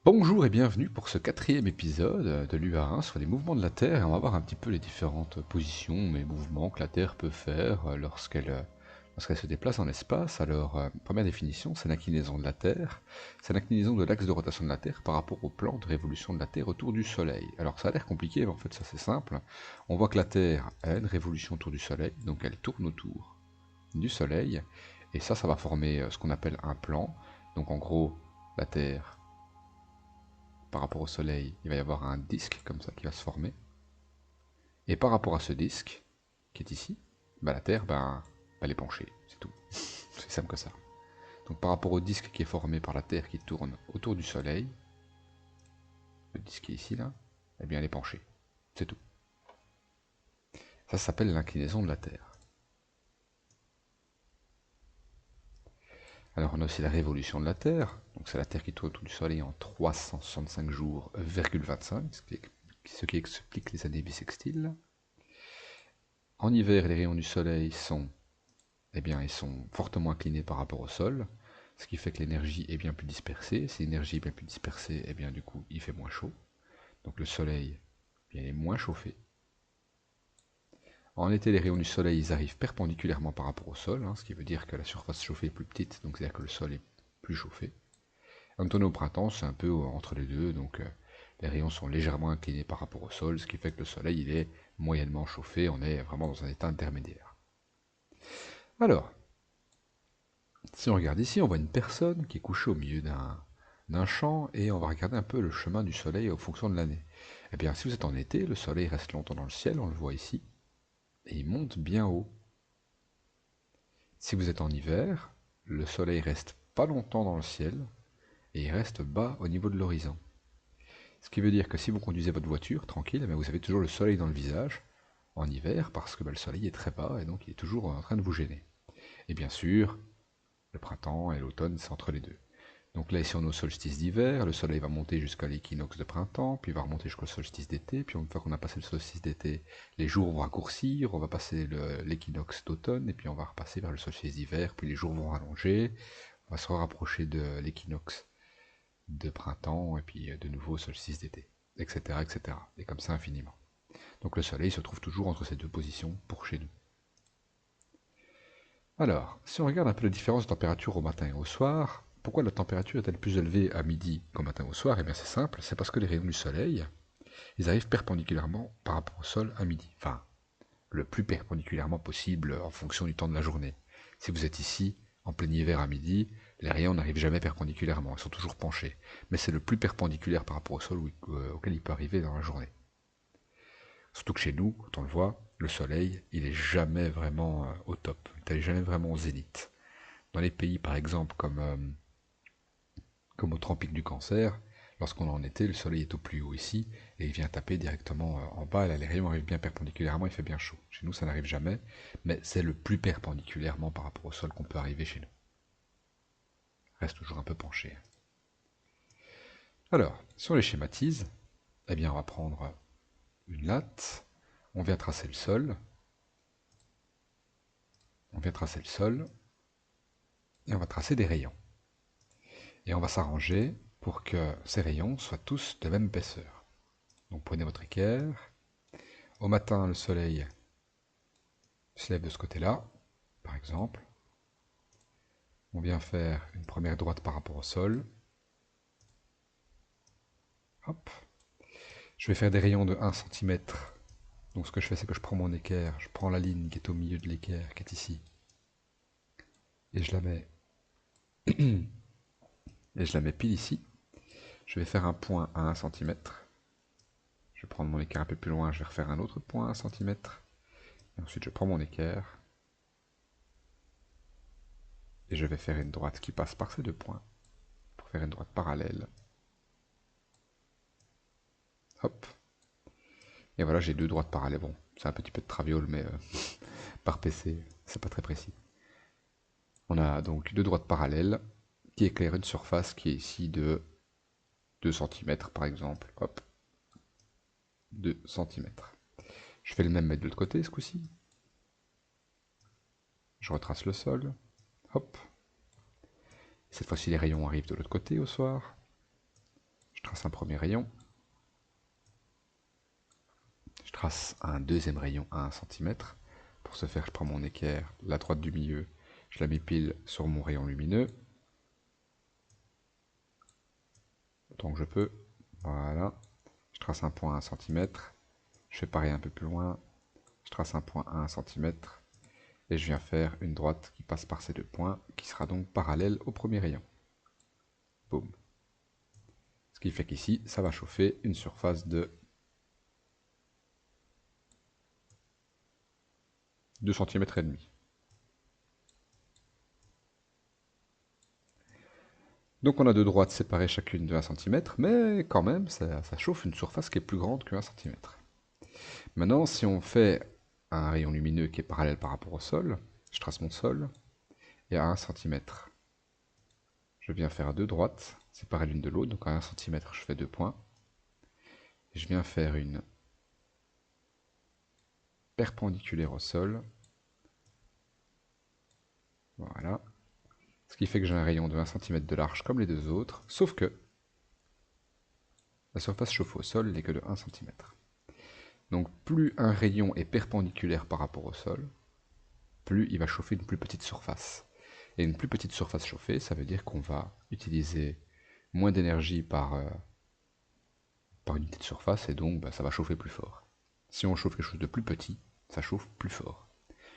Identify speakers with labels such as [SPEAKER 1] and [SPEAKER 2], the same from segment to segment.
[SPEAKER 1] Bonjour et bienvenue pour ce quatrième épisode de l'UA1 sur les mouvements de la Terre et on va voir un petit peu les différentes positions et mouvements que la Terre peut faire lorsqu'elle se déplace en espace. Alors, première définition, c'est l'inclinaison de la Terre. C'est l'inclinaison de l'axe de rotation de la Terre par rapport au plan de révolution de la Terre autour du Soleil. Alors ça a l'air compliqué, mais en fait ça c'est simple. On voit que la Terre a une révolution autour du Soleil, donc elle tourne autour du Soleil, et ça va former ce qu'on appelle un plan. Donc en gros, la Terre par rapport au Soleil, il va y avoir un disque comme ça qui va se former. Et par rapport à ce disque, qui est ici, la Terre, elle est penchée, c'est tout. C'est simple que ça. Donc par rapport au disque qui est formé par la Terre qui tourne autour du Soleil, le disque qui est ici, là, eh bien elle est penchée. C'est tout. Ça s'appelle l'inclinaison de la Terre. Alors on a aussi la révolution de la Terre. Donc c'est la Terre qui tourne autour du Soleil en 365 jours, 25, ce qui explique les années bissextiles. En hiver, les rayons du Soleil sont ils sont fortement inclinés par rapport au sol, ce qui fait que l'énergie est bien plus dispersée. Si l'énergie est bien plus dispersée, eh bien du coup, il fait moins chaud. Donc le soleil, il est moins chauffé. En été, les rayons du soleil, ils arrivent perpendiculairement par rapport au sol, ce qui veut dire que la surface chauffée est plus petite, donc c'est-à-dire que le sol est plus chauffé. En automne et au printemps, c'est un peu entre les deux, donc les rayons sont légèrement inclinés par rapport au sol, ce qui fait que le soleil, il est moyennement chauffé, on est vraiment dans un état intermédiaire. Alors, si on regarde ici, on voit une personne qui est couchée au milieu d'un champ et on va regarder un peu le chemin du soleil en fonction de l'année. Eh bien, si vous êtes en été, le soleil reste longtemps dans le ciel, on le voit ici, et il monte bien haut. Si vous êtes en hiver, le soleil reste pas longtemps dans le ciel et il reste bas au niveau de l'horizon. Ce qui veut dire que si vous conduisez votre voiture tranquille, vous avez toujours le soleil dans le visage en hiver parce que le soleil est très bas et donc il est toujours en train de vous gêner. Et bien sûr, le printemps et l'automne, c'est entre les deux. Donc là, ici, on est au solstice d'hiver, le soleil va monter jusqu'à l'équinoxe de printemps, puis il va remonter jusqu'au solstice d'été, puis une fois qu'on a passé le solstice d'été, les jours vont raccourcir, on va passer l'équinoxe d'automne, et puis on va repasser vers le solstice d'hiver, puis les jours vont rallonger, on va se rapprocher de l'équinoxe de printemps, et puis de nouveau au solstice d'été, etc., etc. Et comme ça infiniment. Donc le soleil se trouve toujours entre ces deux positions pour chez nous. Alors, si on regarde un peu la différence de température au matin et au soir, pourquoi la température est-elle plus élevée à midi qu'au matin et au soir? Eh bien c'est simple, c'est parce que les rayons du soleil, ils arrivent perpendiculairement par rapport au sol à midi. Enfin, le plus perpendiculairement possible en fonction du temps de la journée. Si vous êtes ici, en plein hiver à midi, les rayons n'arrivent jamais perpendiculairement, ils sont toujours penchés. Mais c'est le plus perpendiculaire par rapport au sol auquel il peut arriver dans la journée. Surtout que chez nous, quand on le voit, le soleil, il est jamais vraiment au top, il n'est jamais vraiment au zénith. Dans les pays, par exemple, comme au tropique du Cancer, lorsqu'on est en été, le soleil est au plus haut ici, et il vient taper directement en bas, et là les rayons arrivent bien perpendiculairement, il fait bien chaud. Chez nous, ça n'arrive jamais, mais c'est le plus perpendiculairement par rapport au sol qu'on peut arriver chez nous. Reste toujours un peu penché. Alors, si on les schématise, eh bien on va prendre une latte, on vient tracer le sol, on vient tracer le sol, et on va tracer des rayons. Et on va s'arranger pour que ces rayons soient tous de même épaisseur. Donc prenez votre équerre. Au matin, le soleil se lève de ce côté-là, par exemple. On vient faire une première droite par rapport au sol. Hop. Je vais faire des rayons de 1 cm. Donc ce que je fais, c'est que je prends mon équerre, je prends la ligne qui est au milieu de l'équerre, qui est ici, et je la mets, et je la mets pile ici. Je vais faire un point à 1 cm. Je vais prendre mon équerre un peu plus loin, je vais refaire un autre point à 1 cm. Et ensuite, je prends mon équerre, et je vais faire une droite qui passe par ces deux points, pour faire une droite parallèle. Hop. Et voilà, j'ai deux droites parallèles. Bon, c'est un petit peu de traviole, mais par PC, c'est pas très précis. On a donc deux droites parallèles qui éclairent une surface qui est ici de 2 cm par exemple. Hop, 2 cm. Je fais le même mais de l'autre côté ce coup-ci. Je retrace le sol. Hop. Cette fois-ci, les rayons arrivent de l'autre côté au soir. trace un premier rayon. Je trace un deuxième rayon à 1 cm. Pour ce faire, je prends mon équerre, la droite du milieu, je la mets pile sur mon rayon lumineux. Autant que je peux. Voilà. Je trace un point à 1 cm. Je fais pareil un peu plus loin. Je trace un point à 1 cm. Et je viens faire une droite qui passe par ces deux points, qui sera donc parallèle au premier rayon. Boum. Ce qui fait qu'ici, ça va chauffer une surface de 2 cm et demi. Donc on a deux droites séparées chacune de 1 cm, mais quand même, ça chauffe une surface qui est plus grande que 1 cm. Maintenant, si on fait un rayon lumineux qui est parallèle par rapport au sol, je trace mon sol, et à 1 cm, je viens faire deux droites séparées l'une de l'autre, donc à 1 cm, je fais deux points. Et je viens faire une perpendiculaire au sol. Voilà. Ce qui fait que j'ai un rayon de 1 cm de large comme les deux autres, sauf que la surface chauffée au sol n'est que de 1 cm. Donc plus un rayon est perpendiculaire par rapport au sol, plus il va chauffer une plus petite surface. Et une plus petite surface chauffée, ça veut dire qu'on va utiliser moins d'énergie par unité de surface, et donc ça va chauffer plus fort. Si on chauffe quelque chose de plus petit, ça chauffe plus fort.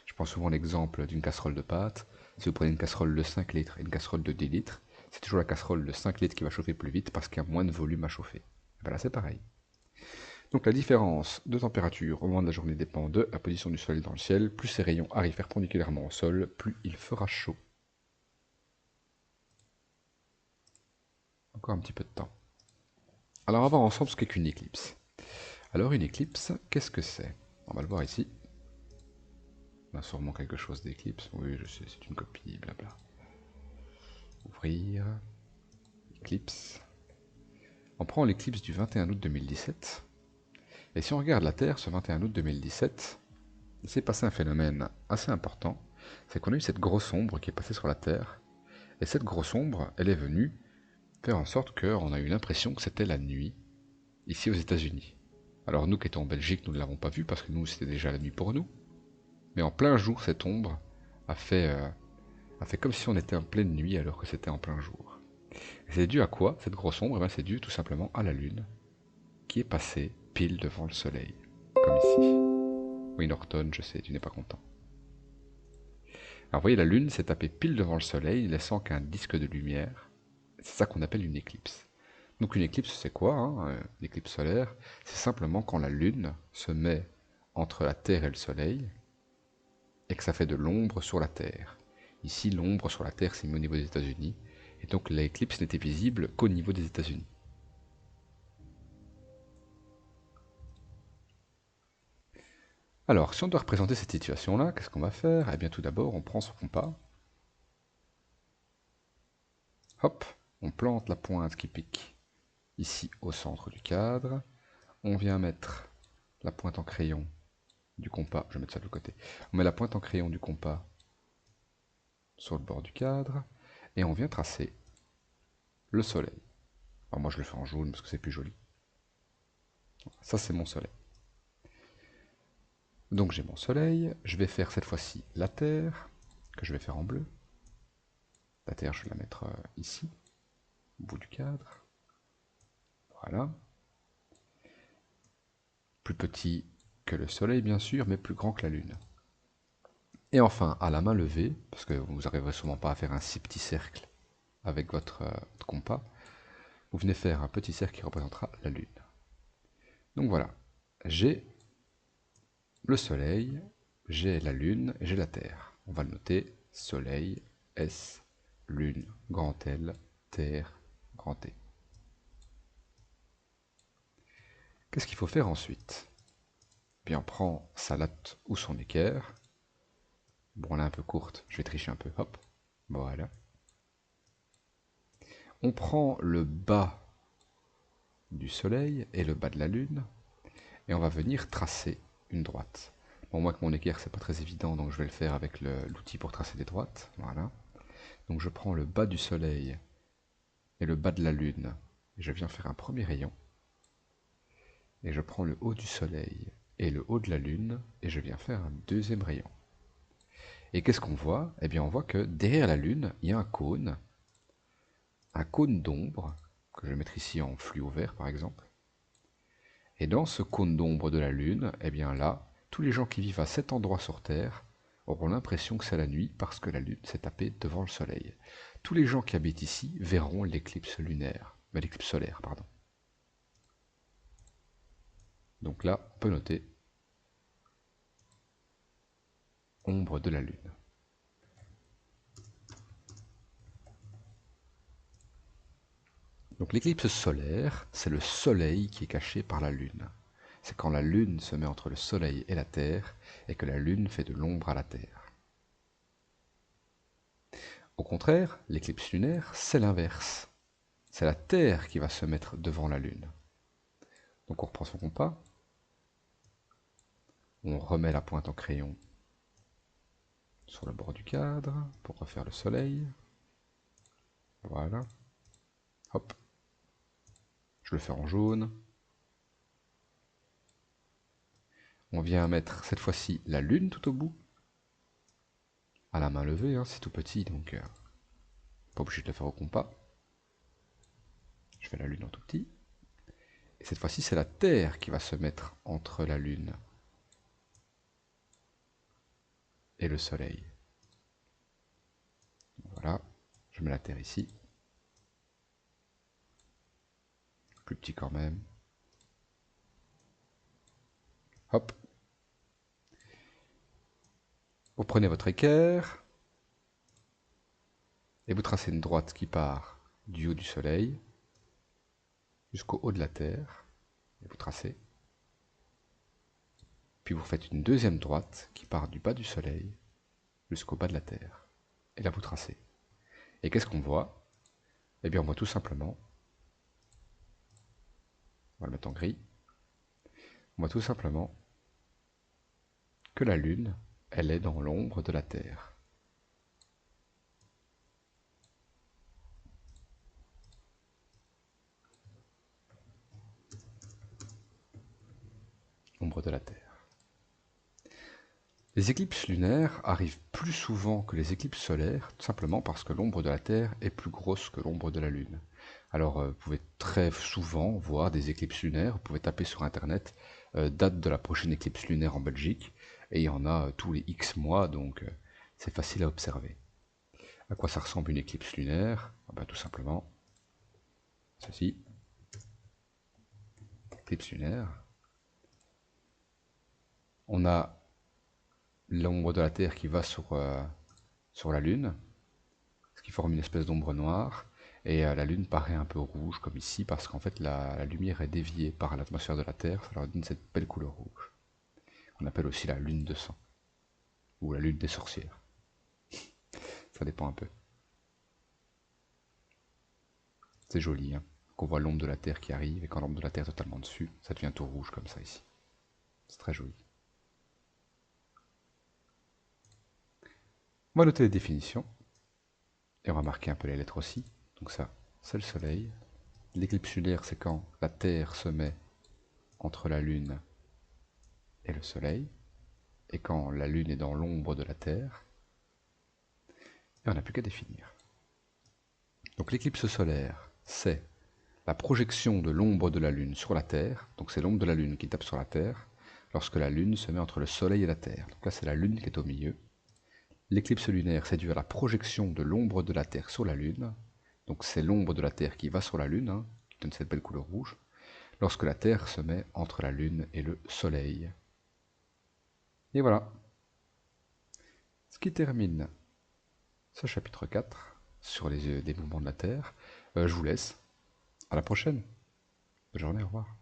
[SPEAKER 1] Je prends souvent l'exemple d'une casserole de pâtes. Si vous prenez une casserole de 5 litres et une casserole de 10 litres, c'est toujours la casserole de 5 litres qui va chauffer plus vite parce qu'il y a moins de volume à chauffer. Et ben là c'est pareil. Donc la différence de température au moment de la journée dépend de la position du soleil dans le ciel. Plus ces rayons arrivent perpendiculairement au sol, plus il fera chaud. Encore un petit peu de temps. Alors on va voir ensemble ce qu'est qu'une éclipse. Alors une éclipse, qu'est-ce que c'est? On va le voir ici. On a sûrement quelque chose d'éclipse. Oui, je sais, c'est une copie, blabla. Ouvrir. Éclipse. On prend l'éclipse du 21 août 2017. Et si on regarde la Terre ce 21 août 2017, il s'est passé un phénomène assez important. C'est qu'on a eu cette grosse ombre qui est passée sur la Terre. Et cette grosse ombre, elle est venue faire en sorte qu'on a eu l'impression que c'était la nuit, ici aux États-Unis. Alors nous qui étions en Belgique, nous ne l'avons pas vu parce que nous, c'était déjà la nuit pour nous. Mais en plein jour, cette ombre a fait comme si on était en pleine nuit alors que c'était en plein jour. Et c'est dû à quoi, cette grosse ombre? C'est dû tout simplement à la Lune, qui est passée pile devant le Soleil, comme ici. Oui, Norton, je sais, tu n'es pas content. Alors vous voyez, la Lune s'est tapée pile devant le Soleil, laissant qu'un disque de lumière. C'est ça qu'on appelle une éclipse. Donc une éclipse, c'est quoi, hein? Une éclipse solaire, c'est simplement quand la Lune se met entre la Terre et le Soleil, et que ça fait de l'ombre sur la Terre. Ici, l'ombre sur la Terre s'est mise au niveau des États-Unis, et donc l'éclipse n'était visible qu'au niveau des États-Unis. Alors, si on doit représenter cette situation-là, qu'est-ce qu'on va faire? Eh bien, tout d'abord, on prend son compas. Hop, on plante la pointe qui pique ici au centre du cadre. On vient mettre la pointe en crayon du compas. Je vais mettre ça de l'autre côté. On met la pointe en crayon du compas sur le bord du cadre. Et on vient tracer le soleil. Alors moi, je le fais en jaune parce que c'est plus joli. Ça, c'est mon soleil. Donc j'ai mon soleil, je vais faire cette fois-ci la Terre, que je vais faire en bleu. La Terre, je vais la mettre ici, au bout du cadre. Voilà. Plus petit que le soleil, bien sûr, mais plus grand que la Lune. Et enfin, à la main levée, parce que vous n'arriverez sûrement pas à faire un si petit cercle avec votre compas, vous venez faire un petit cercle qui représentera la Lune. Donc voilà, j'ai le soleil, j'ai la Lune et j'ai la Terre. On va le noter, soleil, S, Lune, grand L, Terre, grand T. Qu'est-ce qu'il faut faire ensuite? Bien, on prend sa latte ou son équerre. Bon, elle est un peu courte, je vais tricher un peu, hop, voilà. On prend le bas du soleil et le bas de la Lune, et on va venir tracer une droite. Bon, moi, avec mon équerre, c'est pas très évident, donc je vais le faire avec l'outil pour tracer des droites, voilà. Donc je prends le bas du soleil et le bas de la Lune et je viens faire un premier rayon, et je prends le haut du soleil et le haut de la lune, et je viens faire un deuxième rayon. Et qu'est-ce qu'on voit? Eh bien on voit que derrière la lune, il y a un cône d'ombre, que je vais mettre ici en fluo vert par exemple. Et dans ce cône d'ombre de la lune, eh bien là, tous les gens qui vivent à cet endroit sur Terre auront l'impression que c'est la nuit parce que la lune s'est tapée devant le soleil. Tous les gens qui habitent ici verront l'éclipse lunaire, l'éclipse solaire, pardon. Donc là, on peut noter ombre de la lune. Donc l'éclipse solaire, c'est le soleil qui est caché par la lune. C'est quand la lune se met entre le soleil et la terre et que la lune fait de l'ombre à la terre. Au contraire, l'éclipse lunaire, c'est l'inverse. C'est la terre qui va se mettre devant la lune. Donc on reprend son compas, on remet la pointe en crayon sur le bord du cadre pour refaire le soleil. Voilà. Hop. Je le fais en jaune. On vient mettre cette fois-ci la lune tout au bout. À la main levée, hein, c'est tout petit, donc pas obligé de le faire au compas. Je fais la lune en tout petit. Et cette fois-ci, c'est la terre qui va se mettre entre la lune et le soleil. Voilà. Je mets la terre ici. Plus petit quand même. Hop. Vous prenez votre équerre et vous tracez une droite qui part du haut du soleil jusqu'au haut de la terre. Et vous tracez. Puis vous faites une deuxième droite qui part du bas du soleil jusqu'au bas de la terre. Et là vous tracez. Et qu'est-ce qu'on voit? Eh bien on voit tout simplement, on va le mettre en gris, on voit tout simplement que la lune, elle est dans l'ombre de la terre. Ombre de la terre. Les éclipses lunaires arrivent plus souvent que les éclipses solaires, tout simplement parce que l'ombre de la Terre est plus grosse que l'ombre de la Lune. Alors, vous pouvez très souvent voir des éclipses lunaires, vous pouvez taper sur Internet date de la prochaine éclipse lunaire en Belgique, et il y en a tous les X mois, donc c'est facile à observer. À quoi ça ressemble une éclipse lunaire? Tout simplement, ceci, éclipse lunaire. On a l'ombre de la Terre qui va sur la Lune, ce qui forme une espèce d'ombre noire, et la Lune paraît un peu rouge, comme ici, parce qu'en fait la lumière est déviée par l'atmosphère de la Terre, ça leur donne cette belle couleur rouge. On appelle aussi la lune de sang, ou la lune des sorcières. Ça dépend un peu. C'est joli, hein, qu'on voit l'ombre de la Terre qui arrive, et quand l'ombre de la Terre est totalement dessus, ça devient tout rouge comme ça ici. C'est très joli. On va noter les définitions, et on va marquer un peu les lettres aussi. Donc ça, c'est le soleil. L'éclipse lunaire, c'est quand la Terre se met entre la Lune et le soleil, et quand la Lune est dans l'ombre de la Terre, et on n'a plus qu'à définir. Donc l'éclipse solaire, c'est la projection de l'ombre de la Lune sur la Terre, donc c'est l'ombre de la Lune qui tape sur la Terre, lorsque la Lune se met entre le Soleil et la Terre. Donc là c'est la Lune qui est au milieu. L'éclipse lunaire, c'est dû à la projection de l'ombre de la Terre sur la Lune, donc c'est l'ombre de la Terre qui va sur la Lune, hein, qui donne cette belle couleur rouge, lorsque la Terre se met entre la Lune et le Soleil. Et voilà. Ce qui termine ce chapitre 4 sur les mouvements de la Terre. Je vous laisse. À la prochaine. Bonne journée, au revoir.